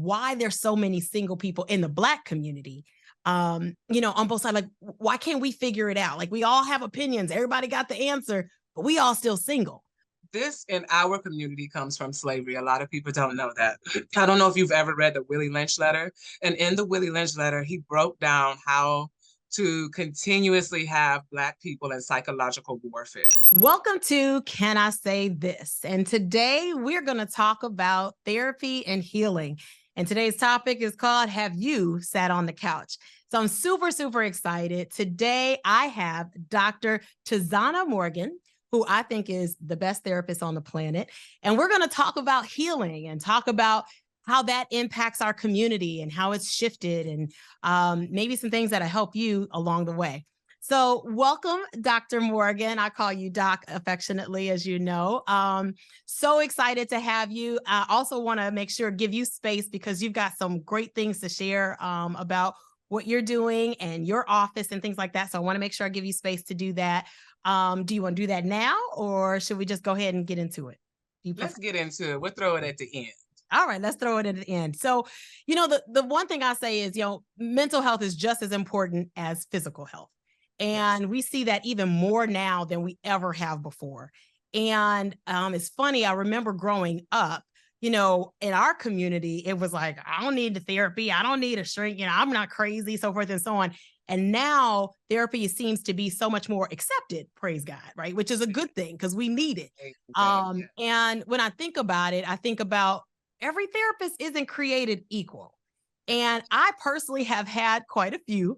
why there's so many single people in the Black community. On both sides, like, why can't we figure it out? Like, we all have opinions. Everybody got the answer, but we all still single. This in our community comes from slavery. A lot of people don't know that. I don't know if you've ever read the Willie Lynch letter. And in the Willie Lynch letter, he broke down how to continuously have Black people in psychological warfare. Welcome to Can I Say This? And today we're going to talk about therapy and healing. And today's topic is called Have You Sat on the Couch? So I'm super, super excited. Today I have Dr. Tizana Morgan, who I think is the best therapist on the planet. And we're going to talk about healing and talk about how that impacts our community and how it's shifted and maybe some things that'll help you along the way. So welcome, Dr. Morgan. I call you Doc affectionately, as you know. So excited to have you. I also want to make sure, give you space because you've got some great things to share about what you're doing and your office and things like that. So I want to make sure I give you space to do that. Do you want to do that now or should we just go ahead and get into it? Let's get into it. We'll throw it at the end. All right, let's throw it at the end. So, the one thing I say is, mental health is just as important as physical health. And we see that even more now than we ever have before. And it's funny, I remember growing up, in our community, it was like, I don't need the therapy. I don't need a shrink. I'm not crazy, so forth and so on. And now therapy seems to be so much more accepted, praise God, right? Which is a good thing because we need it. And when I think about it, I think about every therapist isn't created equal. And I personally have had quite a few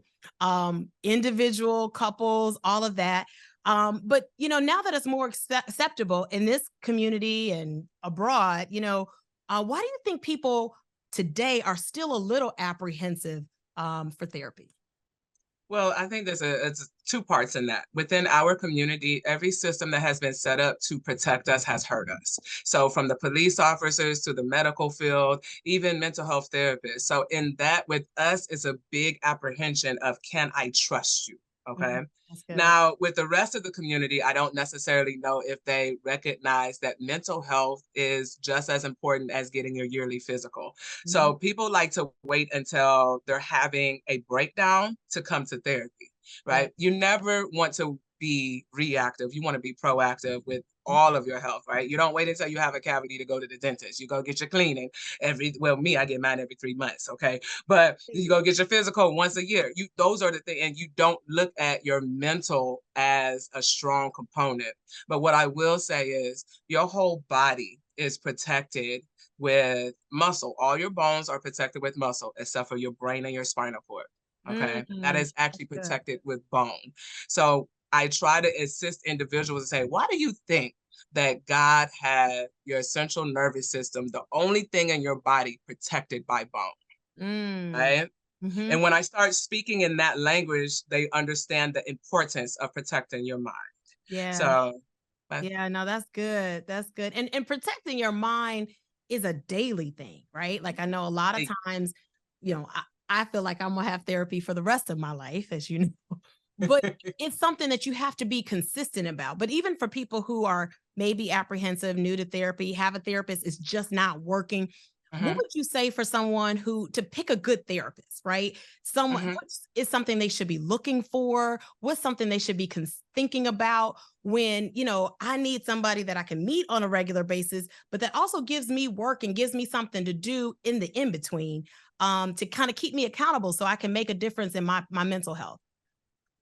individual couples, all of that. But, now that it's more acceptable in this community and abroad, why do you think people today are still a little apprehensive for therapy? Well, I think it's two parts in that. Within our community, every system that has been set up to protect us has hurt us. So from the police officers to the medical field, even mental health therapists. So in that, with us, it's a big apprehension of, can I trust you? Okay. Now, with the rest of the community, I don't necessarily know if they recognize that mental health is just as important as getting your yearly physical. So people like to wait until they're having a breakdown to come to therapy, right? You never want to be reactive. You want to be proactive with all of your health, right? You don't wait until you have a cavity to go to the dentist. You go get your cleaning I get mine every 3 months, okay? But you go get your physical once a year. Those are the things, and you don't look at your mental as a strong component. But what I will say is your whole body is protected with muscle. All your bones are protected with muscle, except for your brain and your spinal cord. Okay. That is actually protected with bone. So I try to assist individuals and say, why do you think that God had your central nervous system, the only thing in your body protected by bone? Right? And when I start speaking in that language, they understand the importance of protecting your mind. Yeah. So no, that's good. That's good. And protecting your mind is a daily thing, right? Like I know a lot of times, I feel like I'm gonna have therapy for the rest of my life, as you know. But it's something that you have to be consistent about. But even for people who are maybe apprehensive, new to therapy, have a therapist, is just not working. What would you say for someone to pick a good therapist, right? Someone, what is something they should be looking for? What's something they should be thinking about when, I need somebody that I can meet on a regular basis, but that also gives me work and gives me something to do in the in-between to kind of keep me accountable so I can make a difference in my mental health?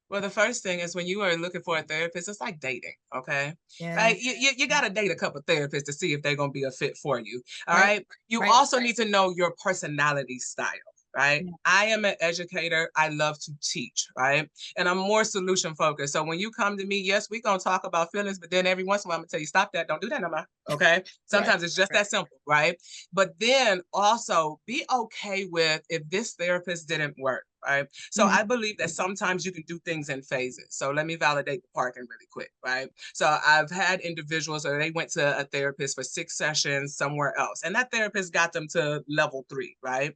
Well, the first thing is when you are looking for a therapist, it's like dating, okay? Yeah. Right? You got to date a couple therapists to see if they're going to be a fit for you, all right? You also need to know your personality style, right? Yeah. I am an educator. I love to teach, right? And I'm more solution focused. So when you come to me, yes, we're going to talk about feelings, but then every once in a while, I'm going to tell you, stop that. Don't do that no more, okay? Sometimes it's just that simple, right? But then also be okay with if this therapist didn't work. Right. So I believe that sometimes you can do things in phases. So let me validate the parking really quick. Right. So I've had individuals or they went to a therapist for 6 sessions somewhere else, and that therapist got them to level 3. Right.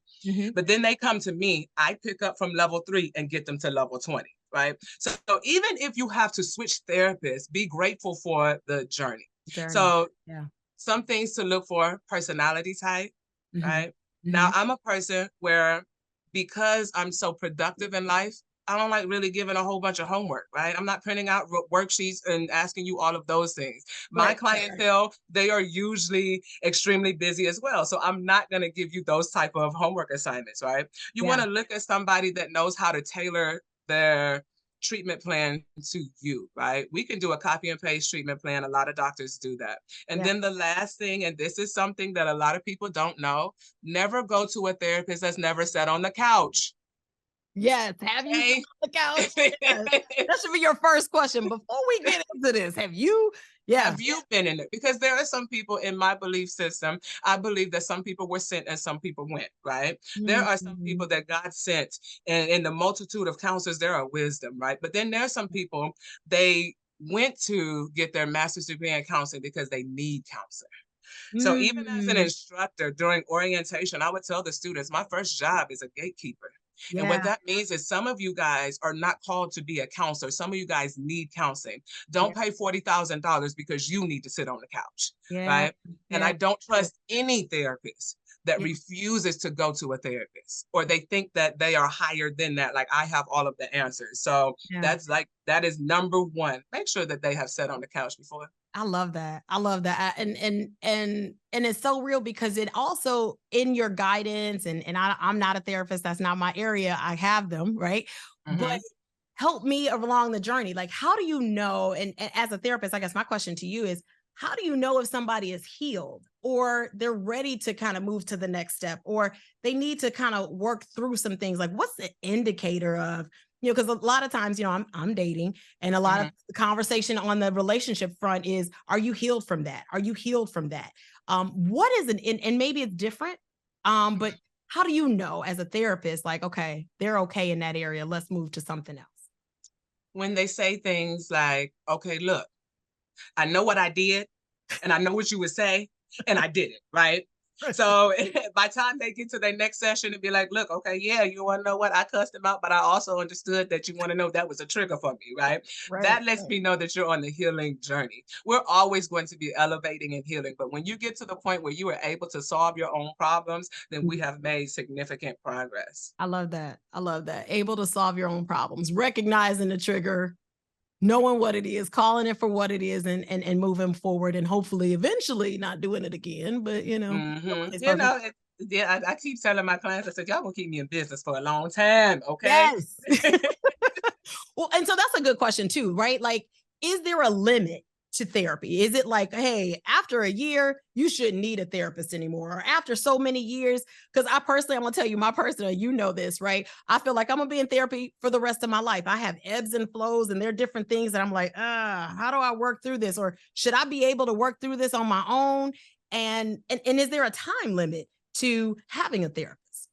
But then they come to me, I pick up from level 3 and get them to level 20. Right. So even if you have to switch therapists, be grateful for the journey. So some things to look for: personality type, right? Now, I'm a person where, because I'm so productive in life, I don't like really giving a whole bunch of homework, right? I'm not printing out worksheets and asking you all of those things. My clientele, they are usually extremely busy as well. So I'm not going to give you those type of homework assignments, right? You want to look at somebody that knows how to tailor their treatment plan to you, right? We can do a copy and paste treatment plan. A lot of doctors do that. And then the last thing, and this is something that a lot of people don't know, never go to a therapist that's never sat on the couch. Yes. Have you sat Okay? on the couch? Yes. That should be your first question before we get into this. Have you? Yeah. Have you been in it? Because there are some people in my belief system, I believe that some people were sent and some people went, right? There are some people that God sent, and in the multitude of counselors, there are wisdom, right? But then there are some people, they went to get their master's degree in counseling because they need counseling. So even as an instructor during orientation, I would tell the students, my first job is a gatekeeper. And what that means is some of you guys are not called to be a counselor. Some of you guys need counseling. Don't pay $40,000 because you need to sit on the couch, right? And I don't trust any therapist that refuses to go to a therapist, or they think that they are higher than that. Like, I have all of the answers. So that is number one. Make sure that they have sat on the couch before. I love that. I love that. And it's so real because it also in your guidance and I'm not a therapist. That's not my area. I have them, right? But help me along the journey. Like, how do you know? And as a therapist, I guess my question to you is, how do you know if somebody is healed or they're ready to kind of move to the next step or they need to kind of work through some things? Like, what's the indicator of, because a lot of times, I'm dating and a lot of the conversation on the relationship front is, are you healed from that? Are you healed from that? What is and maybe it's different. But how do you know as a therapist, like, okay, they're okay in that area. Let's move to something else. When they say things like, okay, look, I know what I did and I know what you would say, and I did it, right? So by the time they get to their next session and be like, look, okay, yeah, you want to know what? I cussed him out, but I also understood that you want to know that was a trigger for me, right? That lets me know that you're on the healing journey. We're always going to be elevating and healing, but when you get to the point where you are able to solve your own problems, then we have made significant progress. I love that. I love that. Able to solve your own problems, recognizing the trigger, knowing what it is, calling it for what it is, and moving forward, and hopefully eventually not doing it again. But I keep telling my clients, I said, y'all gonna keep me in business for a long time, okay? Yes. Well, and so that's a good question too, right? Like, is there a limit to therapy? Is it like, hey, after a year, you shouldn't need a therapist anymore, or after so many years? Because I'm gonna tell you my personal, this, right? I feel like I'm gonna be in therapy for the rest of my life. I have ebbs and flows, and there are different things that I'm like, how do I work through this? Or should I be able to work through this on my own? And is there a time limit to having a therapist?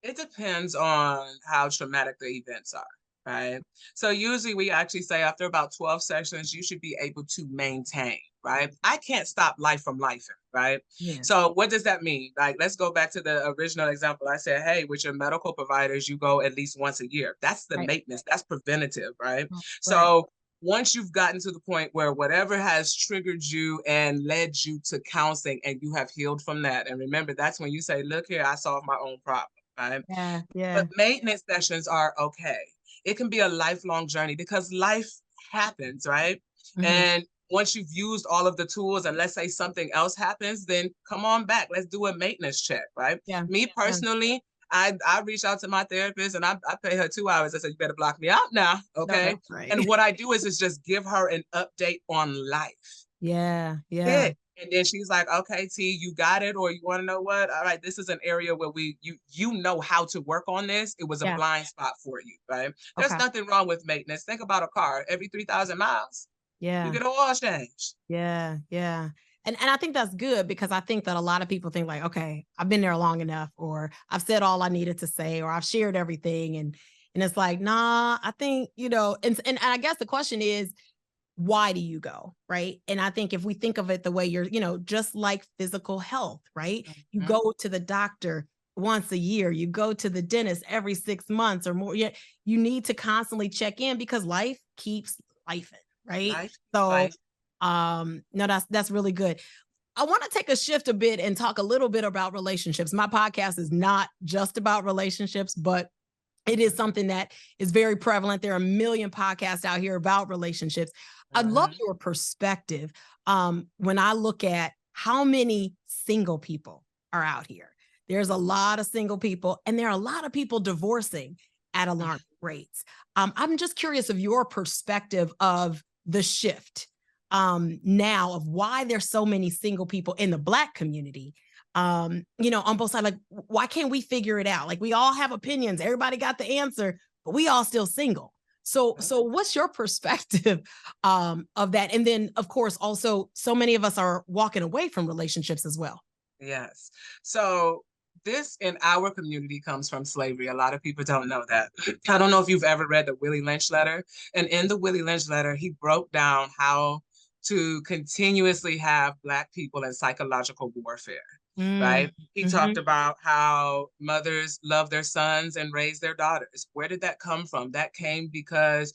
It depends on how traumatic the events are, right? So usually we actually say after about 12 sessions, you should be able to maintain, right? I can't stop life from life, right? Yeah. So what does that mean? Like, let's go back to the original example. I said, hey, with your medical providers, you go at least once a year. That's the maintenance, that's preventative, right? So once you've gotten to the point where whatever has triggered you and led you to counseling and you have healed from that, and remember, that's when you say, look here, I solved my own problem. Right? But maintenance sessions are okay. It can be a lifelong journey because life happens, right? And once you've used all of the tools and let's say something else happens, then come on back. Let's do a maintenance check, right? Me personally, I reach out to my therapist and I pay her 2 hours. I said, you better block me out now, okay? And what I do is just give her an update on life. Yeah. And then she's like, okay, T, you got it. Or you want to know what? All right, this is an area where you know how to work on this. It was a blind spot for you, right? There's nothing wrong with maintenance. Think about a car every 3,000 miles. You get an oil change. Yeah. And I think that's good because I think that a lot of people think like, okay, I've been there long enough, or I've said all I needed to say, or I've shared everything. And it's like, nah, I think, and I guess the question is, why do you go? Right. And I think if we think of it the way you're, just like physical health, right? You go to the doctor once a year, you go to the dentist every 6 months or more. You need to constantly check in because life keeps lifing, right? No, that's really good. I want to take a shift a bit and talk a little bit about relationships. My podcast is not just about relationships, but it is something that is very prevalent. There are a million podcasts out here about relationships. I'd love Mhm. your perspective when I look at how many single people are out here. There's a lot of single people, and there are a lot of people divorcing at alarming rates. I'm just curious of your perspective of the shift now of why there's so many single people in the Black community, on both sides. Like, why can't we figure it out? Like, we all have opinions, everybody got the answer, but we all still single. So what's your perspective of that? And then, of course, also, so many of us are walking away from relationships as well. Yes. So this in our community comes from slavery. A lot of people don't know that. I don't know if you've ever read the Willie Lynch letter. And in the Willie Lynch letter, he broke down how to continuously have Black people in psychological warfare, Mm, right? He talked mhm, about how mothers love their sons and raise their daughters. Where did that come from? That came because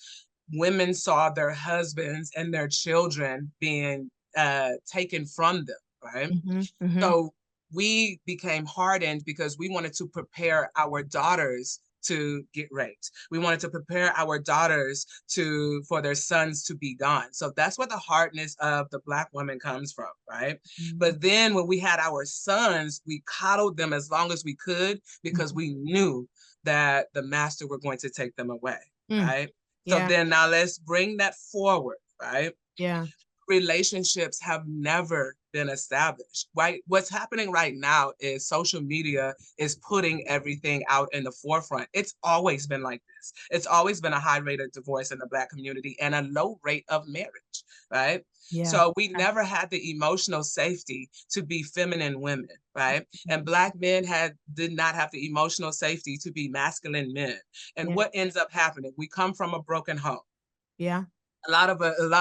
women saw their husbands and their children being taken from them, right? mhm, mhm. So we became hardened because we wanted to prepare our daughters to get raped. We wanted to prepare our daughters for their sons to be gone. So that's where the hardness of the Black woman comes from, right? Mm, But then when we had our sons, we coddled them as long as we could because mhm, we knew that the master were going to take them away, mm. right? So Yeah, then now let's bring that forward, right? yeah. Relationships have never been established. Right? What's happening right now is social media is putting everything out in the forefront. It's always been like this. It's always been a high rate of divorce in the Black community and a low rate of marriage, right? Yeah. So we Okay. never had the emotional safety to be feminine women, right? And Black men did not have the emotional safety to be masculine men. And Yeah. what ends up happening? We come from a broken home. Yeah. A lot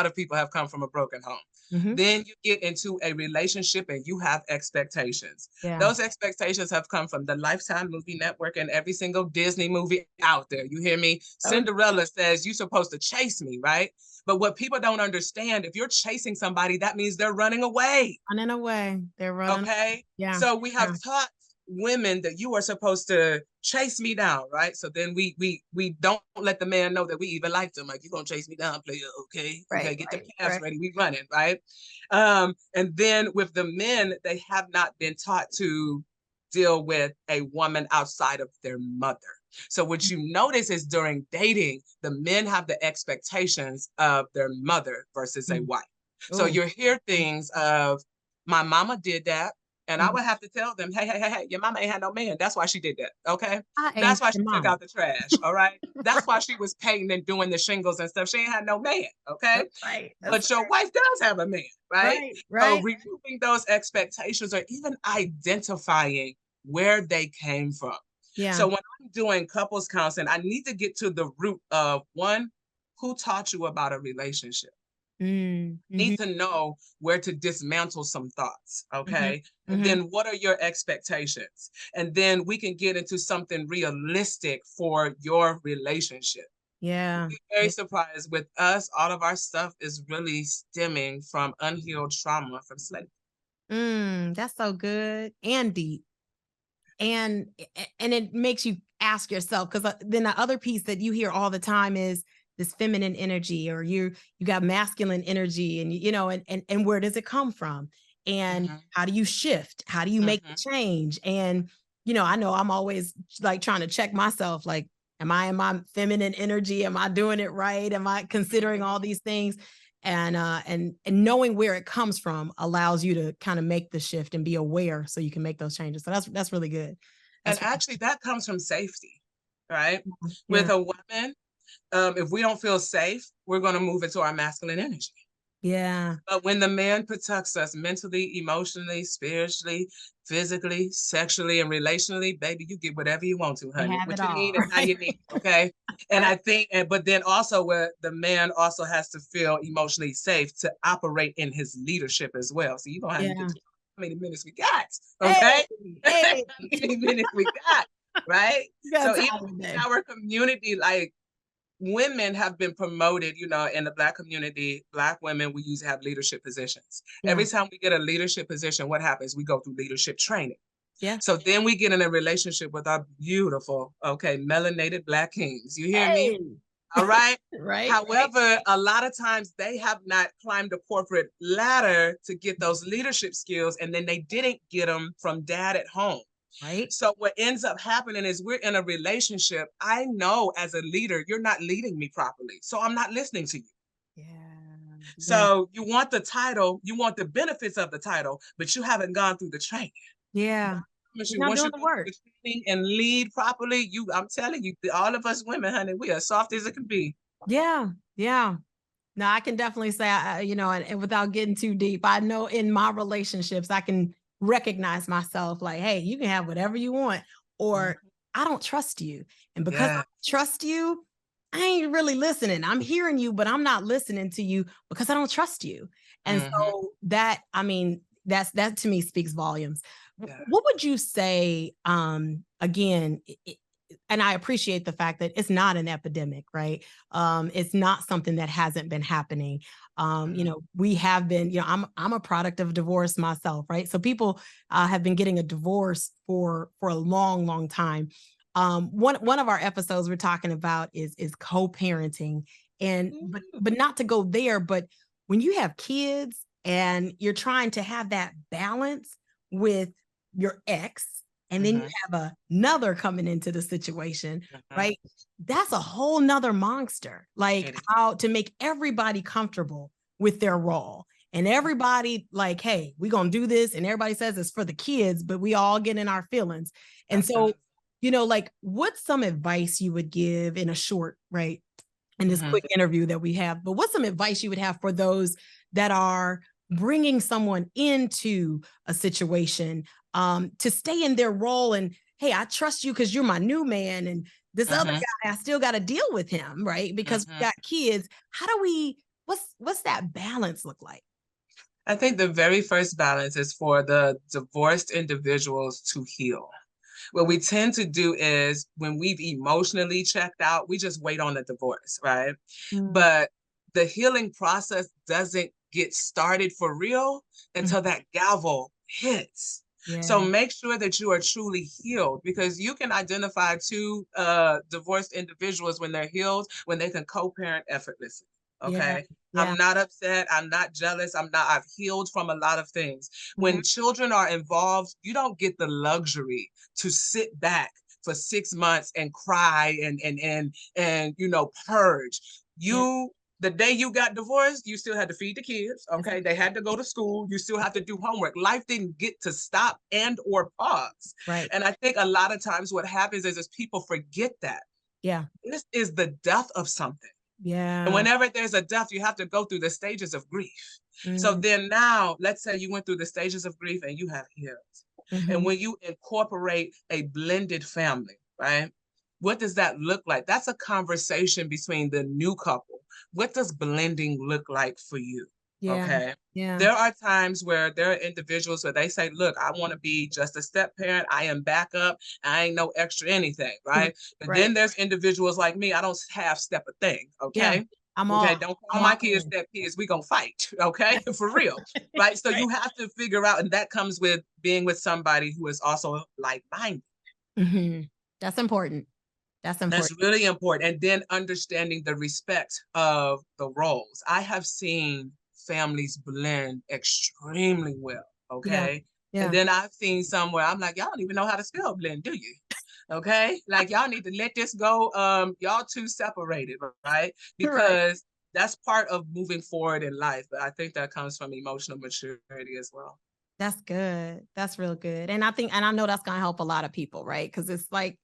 of people have come from a broken home. Mhm. Then you get into a relationship and you have expectations. Yeah. Those expectations have come from the Lifetime movie network and every single Disney movie out there. You hear me? Oh, Cinderella says you're supposed to chase me, right? But what people don't understand, if you're chasing somebody, that means they're running away. running away. They're running. Okay. Yeah. So we have Yeah. taught women that you are supposed to chase me down, right? So then we don't let the man know that we even like them. Like, you're gonna chase me down, player. Okay, Right. okay, get the Right. calves Right. ready. We running, right? And then with the men, they have not been taught to deal with a woman outside of their mother. So what you notice is during dating, the men have the expectations of their mother versus a Mm. wife. So Oh. you hear things of, my mama did that. And I Mhm. would have to tell them, hey, hey, hey, hey, your mama ain't had no man. That's why she did that. Okay. I That's ain't why she your took mama. out the trash. All right. That's why she was painting and doing the shingles and stuff. She ain't had no man. Okay. That's right. That's But your wife does have a man, right? right. So Right. removing those expectations or even identifying where they came from. Yeah. So when I'm doing couples counseling, I need to get to the root of one, who taught you about a relationship? Mm. Need Mhm. to know where to dismantle some thoughts, Mhm. okay? And Mhm. then what are your expectations? And then we can get into something realistic for your relationship. Yeah. Be very Yeah. surprised with us, all of our stuff is really stemming from unhealed trauma from slavery. That's so good and deep. And it makes you ask yourself, because then the other piece that you hear all the time is this feminine energy, or you got masculine energy, and and where does it come from, and Mhm, how do you shift, how do you make the mhm, change? And I know I'm always like trying to check myself, like, am I in my feminine energy, am I doing it right, am I considering all mhm. these things? And knowing where it comes from allows you to kind of make the shift and be aware, so you can make those changes. So that's really good. And That's actually, that comes from safety, right? yeah, With a woman, if we don't feel safe, we're going to move into our masculine energy. yeah. But when the man protects us mentally, emotionally, spiritually, physically, sexually, and relationally, baby, you get whatever you want to, You honey. have it What you all, need is how right? you need, okay? And Right. I think, but then also where the man also has to feel emotionally safe to operate in his leadership as well. So you're gonna have me get Yeah. to how many minutes we got, Hey, okay? How hey, many minutes we got, right? you got So even time within today. our community, like women have been promoted, in the Black community. Black women, we usually have leadership positions. Yeah. Every time we get a leadership position, what happens? We go through leadership training. Yeah. So then we get in a relationship with our beautiful, okay, melanated Black kings. You hear me? Hey. All right. Right. However, a lot of times they have not climbed the corporate ladder to get those leadership skills, and then they didn't get them from dad at home. Right. So what ends up happening is we're in a relationship. I know as a leader, you're not leading me properly. So I'm not listening to you. Yeah. Yeah. So you want the title, you want the benefits of the title, but you haven't gone through the training. Yeah. You're not Once doing you the go through work. the training and lead properly, I'm telling you, all of us women, honey, we are soft as it can be. Yeah. Yeah. No, I can definitely say, and without getting too deep, I know in my relationships, I can recognize myself like, hey, you can have whatever you want, or I don't trust you. And because I Yeah. don't trust you, I ain't really listening. I'm hearing you, but I'm not listening to you because I don't trust you. And so that to me speaks volumes. Yeah. What would you say, again, and I appreciate the fact that it's not an epidemic, right? It's not something that hasn't been happening. We have been, I'm a product of divorce myself, right? So people have been getting a divorce for a long, long time. One of our episodes we're talking about is co-parenting, and but not to go there, but when you have kids and you're trying to have that balance with your ex, and then you have another coming into the situation, right? That's a whole nother monster. Like how to make everybody comfortable with their role. And everybody like, hey, we're going to do this. And everybody says it's for the kids, but we all get in our feelings. And so, like what's some advice you would give in a short, right? In this quick interview that we have, but what's some advice you would have for those that are bringing someone into a situation to stay in their role and, hey, I trust you because you're my new man, and this other guy, I still got to deal with him, right? Because we got kids. How do what's that balance look like? I think the very first balance is for the divorced individuals to heal. What we tend to do is when we've emotionally checked out, we just wait on the divorce, right? But the healing process doesn't get started for real until that gavel hits. Yeah. So make sure that you are truly healed, because you can identify two divorced individuals when they're healed, when they can co-parent effortlessly. Okay. Yeah. I'm not upset. I'm not jealous. I've healed from a lot of things. When children are involved, you don't get the luxury to sit back for 6 months and cry and purge. The day you got divorced, you still had to feed the kids. Okay. They had to go to school. You still have to do homework. Life didn't get to stop and or pause. Right. And I think a lot of times what happens is people forget that. Yeah. This is the death of something. Yeah. And whenever there's a death, you have to go through the stages of grief. So then now, let's say you went through the stages of grief and you have healed. And when you incorporate a blended family, right? What does that look like? That's a conversation between the new couple. What does blending look like for you? Yeah. Okay. Yeah. There are times where there are individuals where they say, look, I want to be just a step parent. I am backup. I ain't no extra anything. Right. But then there's individuals like me. I don't half step a thing. Okay. Yeah. I'm okay. all, Don't call my kids step kids. We gonna fight. Okay. For real. Right. So you have to figure out, and that comes with being with somebody who is also like-minded. That's important. That's important. That's really important. And then understanding the respect of the roles. I have seen families blend extremely well. Okay. Yeah. And then I've seen somewhere I'm like, y'all don't even know how to spell blend, do you? Okay. Like y'all need to let this go. Y'all two separated, right? Because that's part of moving forward in life. But I think that comes from emotional maturity as well. That's good. That's real good. And I know that's going to help a lot of people, right? Because it's like,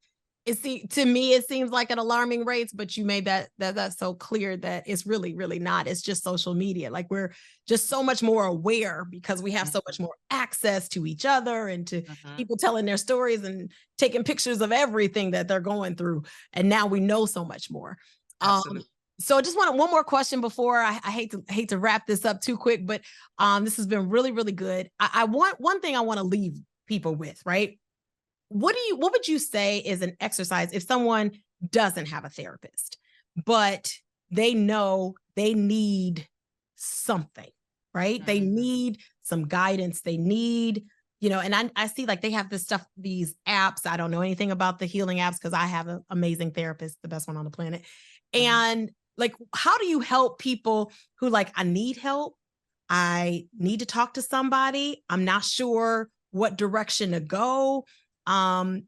to me, it seems like an alarming rates, but you made that's so clear that it's really, really not. It's just social media. Like we're just so much more aware because we have so much more access to each other and to people telling their stories and taking pictures of everything that they're going through. And now we know so much more. Absolutely. So I just want one more question before I hate to wrap this up too quick, but this has been really, really good. I want one thing I want to leave people with, right? What would you say is an exercise if someone doesn't have a therapist, but they know they need something, right? They need some guidance. They need, and I see like they have this stuff, these apps. I don't know anything about the healing apps because I have an amazing therapist, the best one on the planet. And like, how do you help people who like, I need help? I need to talk to somebody. I'm not sure what direction to go.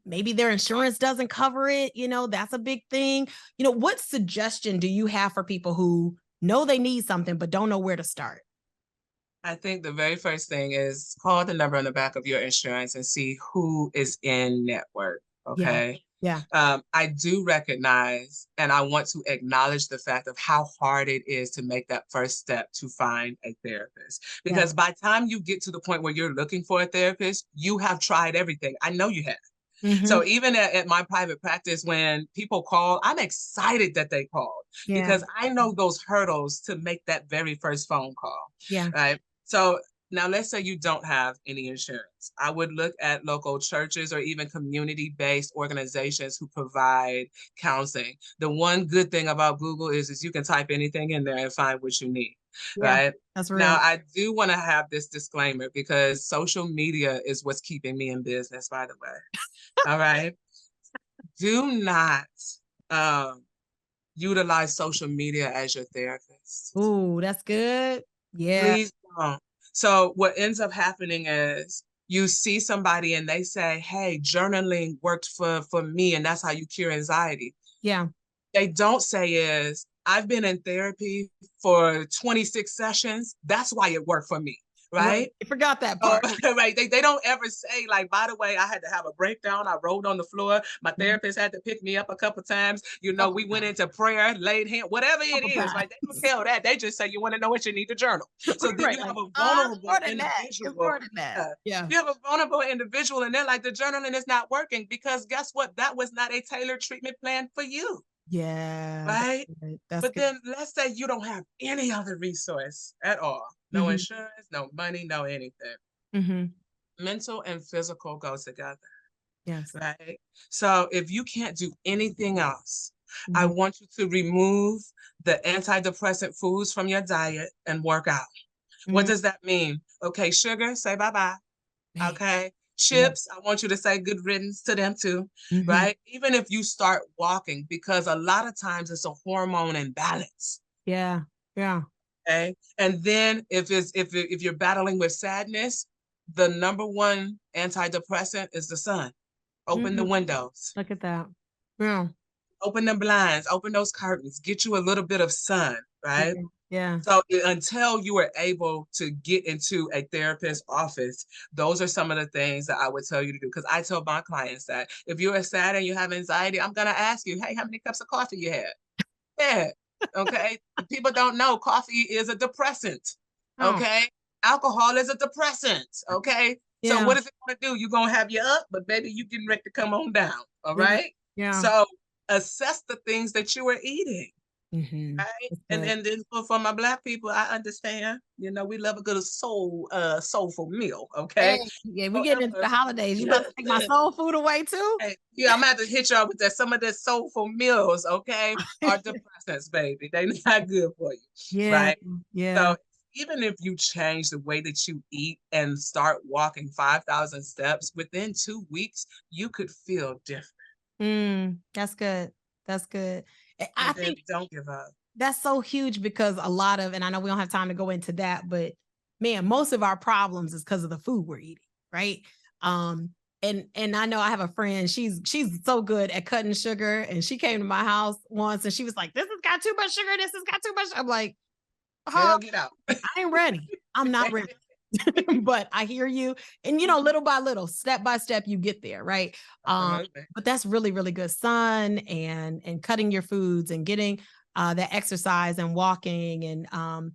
Maybe their insurance doesn't cover it. That's a big thing. What suggestion do you have for people who know they need something, but don't know where to start? I think the very first thing is call the number on the back of your insurance and see who is in network. Yeah. Okay. Yeah. I do recognize and I want to acknowledge the fact of how hard it is to make that first step to find a therapist. Because by the time you get to the point where you're looking for a therapist, you have tried everything. I know you have. So even at my private practice, when people call, I'm excited that they called because I know those hurdles to make that very first phone call. Yeah. Right. So now let's say you don't have any insurance. I would look at local churches or even community-based organizations who provide counseling. The one good thing about Google is you can type anything in there and find what you need. Yeah, right. that's real. Now, I do want to have this disclaimer because social media is what's keeping me in business, by the way. All right. Do not utilize social media as your therapist. Ooh, that's good. Yeah. Please don't. So what ends up happening is you see somebody and they say, hey, journaling worked for me, and that's how you cure anxiety. Yeah. They don't say is, I've been in therapy for 26 sessions. That's why it worked for me. Right? I forgot that part. Right. They don't ever say, like, by the way, I had to have a breakdown. I rolled on the floor. My therapist had to pick me up a couple times. We went into prayer, laid hand, whatever it is, right? They don't tell that. They just say, you want to know what you need to journal. So then you have a vulnerable individual. Yeah. You have a vulnerable individual, and they're like, the journaling is not working because guess what? That was not a tailored treatment plan for you. Yeah. Right. That's but good. then let's say you don't have any other resource at all. No insurance, no money, no anything. Mental and physical go together. Yes. Right. So if you can't do anything else, I want you to remove the antidepressant foods from your diet and work out. What does that mean? Okay, sugar, say bye-bye. Okay. Chips, I want you to say good riddance to them too, right? Even if you start walking, because a lot of times it's a hormone imbalance. Yeah. Yeah. Okay. And then if you're battling with sadness, the number one antidepressant is the sun. Open the windows. Look at that. Yeah. Open the blinds, open those curtains, get you a little bit of sun, right? Yeah. So until you are able to get into a therapist's office, those are some of the things that I would tell you to do. Because I tell my clients that if you're sad and you have anxiety, I'm going to ask you, hey, how many cups of coffee you had? Yeah. Okay. People don't know coffee is a depressant. Okay. Alcohol is a depressant. Okay. So what is it going to do? You're going to have you up, but baby, you getting ready to come on down. All right. Yeah. So assess the things that you are eating. Right. And then for my Black people, I understand. We love a good soulful meal. Okay. Hey, yeah, we get into the holidays. You about to take my soul food away too? Hey, yeah, I'm gonna have to hit y'all with that. Some of the soulful meals, okay, are depressants, baby. They're not good for you. Yeah. Right. Yeah. So even if you change the way that you eat and start walking 5,000 steps within 2 weeks, you could feel different. That's good. That's good. I think don't give up. That's so huge because a lot of, and I know we don't have time to go into that, but man, most of our problems is because of the food we're eating, right? And I know I have a friend, she's so good at cutting sugar, and she came to my house once and she was like, this has got too much sugar, this has got too much. I'm like, get out. I ain't ready. I'm not ready. But I hear you. And little by little, step by step, you get there, right? But that's really, really good. Sun and cutting your foods and getting that exercise and walking and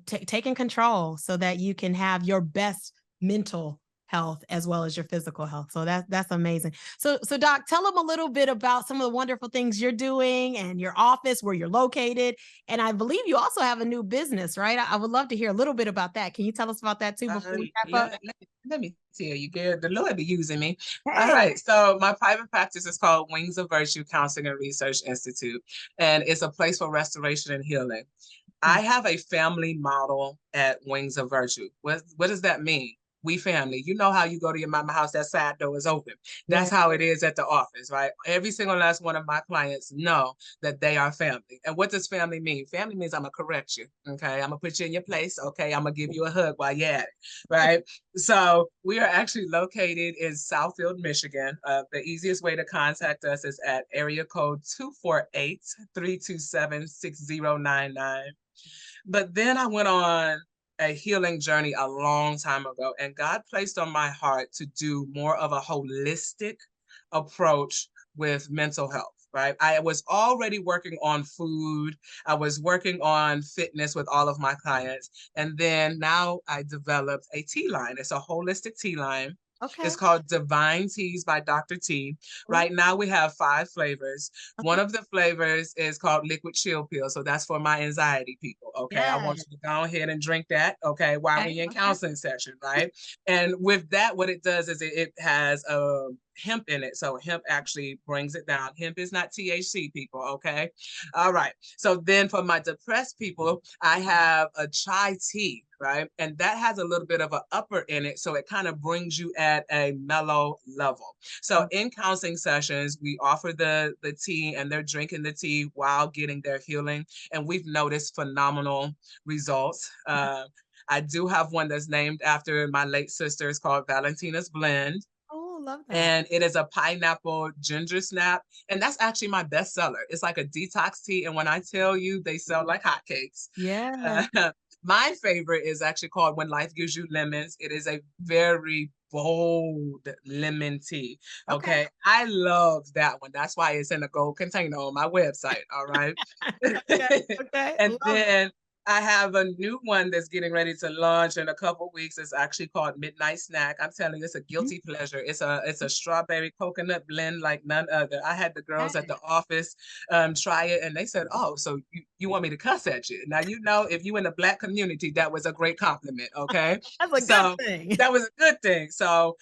taking control so that you can have your best mental health as well as your physical health. So that's amazing. So Doc, tell them a little bit about some of the wonderful things you're doing and your office, where you're located. And I believe you also have a new business, right? I would love to hear a little bit about that. Can you tell us about that too before we wrap up? Let me tell you, girl, the Lord be using me. All Hey. right. So my private practice is called Wings of Virtue Counseling and Research Institute, and it's a place for restoration and healing. I have a family model at Wings of Virtue. What does that mean? We family. You know how you go to your mama house, that side door is open. Yeah. That's how it is at the office, right? Every single last one of my clients know that they are family. And what does family mean? Family means I'm gonna correct you. Okay. I'm gonna put you in your place. Okay. I'm gonna give you a hug while you're at it. Right. So we are actually located in Southfield, Michigan. The easiest way to contact us is at area code 248-327-6099. But then I went on a healing journey a long time ago, and God placed on my heart to do more of a holistic approach with mental health. Right. I was already working on food. I was working on fitness with all of my clients. And then now I developed a tea line. It's a holistic tea line. It's Okay. called Divine Teas by Dr. T. Ooh, Right now we have 5 flavors. One okay. of the flavors is called liquid chill pill. So that's for my anxiety people. Okay. I Yeah. want you to go ahead and drink that. Okay. While Okay. we're in Okay. counseling session. Right. And with that, what it does is it has hemp in it. So hemp actually brings it down. Hemp is not THC, people. Okay. All right. So then for my depressed people, I have a chai tea. Right. And that has a little bit of an upper in it. So it kind of brings you at a mellow level. So in counseling sessions, we offer the tea, and they're drinking the tea while getting their healing. And we've noticed phenomenal results. I do have one that's named after my late sister. It's called Valentina's Blend. Oh, love that. And it is a pineapple ginger snap. And that's actually my bestseller. It's like a detox tea. And when I tell you, they sell like hotcakes. Yeah. Uh, my favorite is actually called When Life Gives You Lemons. It is a very bold lemon tea. Okay. Okay. I love that one. That's why it's in a gold container on my website. All right. Okay. Okay. And Love it. then I have a new one that's getting ready to launch in a couple weeks. It's actually called Midnight Snack. I'm telling you, it's a guilty pleasure. It's a strawberry coconut blend like none other. I had the girls at Okay. the office try it, and they said, "Oh, so you want me to cuss at you?" Now you know, if you in the Black community, that was a great compliment. Okay, That's a good so thing. that was a good thing. So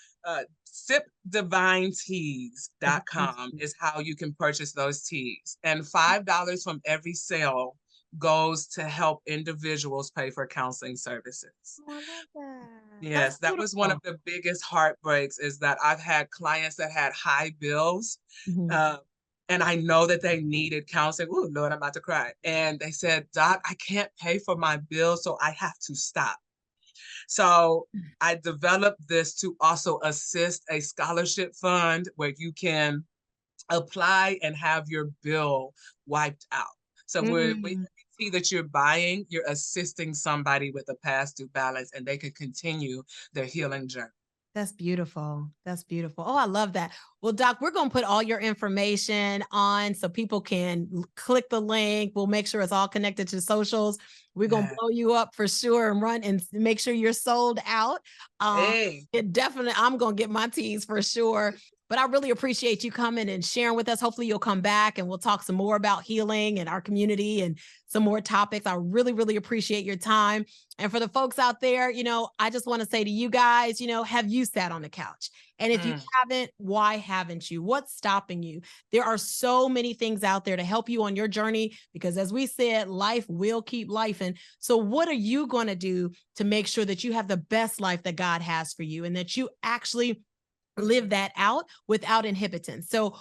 sipdivineteas.com is how you can purchase those teas, and $5 from every sale goes to help individuals pay for counseling services. Oh, I love that. That's Yes, that was one of beautiful. the biggest heartbreaks, is that I've had clients that had high bills, Mhm. uh, and I know that they needed counseling. Oh, Lord, I'm about to cry. And they said, "Doc, I can't pay for my bills, so I have to stop." So I developed this to also assist a scholarship fund where you can apply and have your bill wiped out. So we Mm. see that you're buying, you're assisting somebody with a past due balance, and they can continue their healing journey. That's beautiful. That's beautiful. Oh, I love that. Well, Doc, we're going to put all your information on so people can click the link. We'll make sure it's all connected to socials. We're going to Yeah. blow you up for sure and run and make sure you're sold out. Um, Hey, it definitely, I'm going to get my teas for sure. But I really appreciate you coming and sharing with us. Hopefully, you'll come back and we'll talk some more about healing and our community and some more topics. I really, really appreciate your time. And for the folks out there, I just want to say to you guys, have you sat on the couch? And if you mm, haven't, why haven't you? What's stopping you? There are so many things out there to help you on your journey because, as we said, life will keep life. And so, what are you going to do to make sure that you have the best life that God has for you and that you actually live that out without inhibitants? So,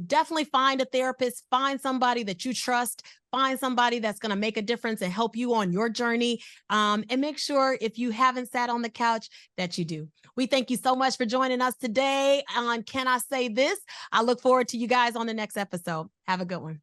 definitely find a therapist, find somebody that you trust, find somebody that's going to make a difference and help you on your journey. And make sure if you haven't sat on the couch that you do. We thank you so much for joining us today on Can I Say This? I look forward to you guys on the next episode. Have a good one.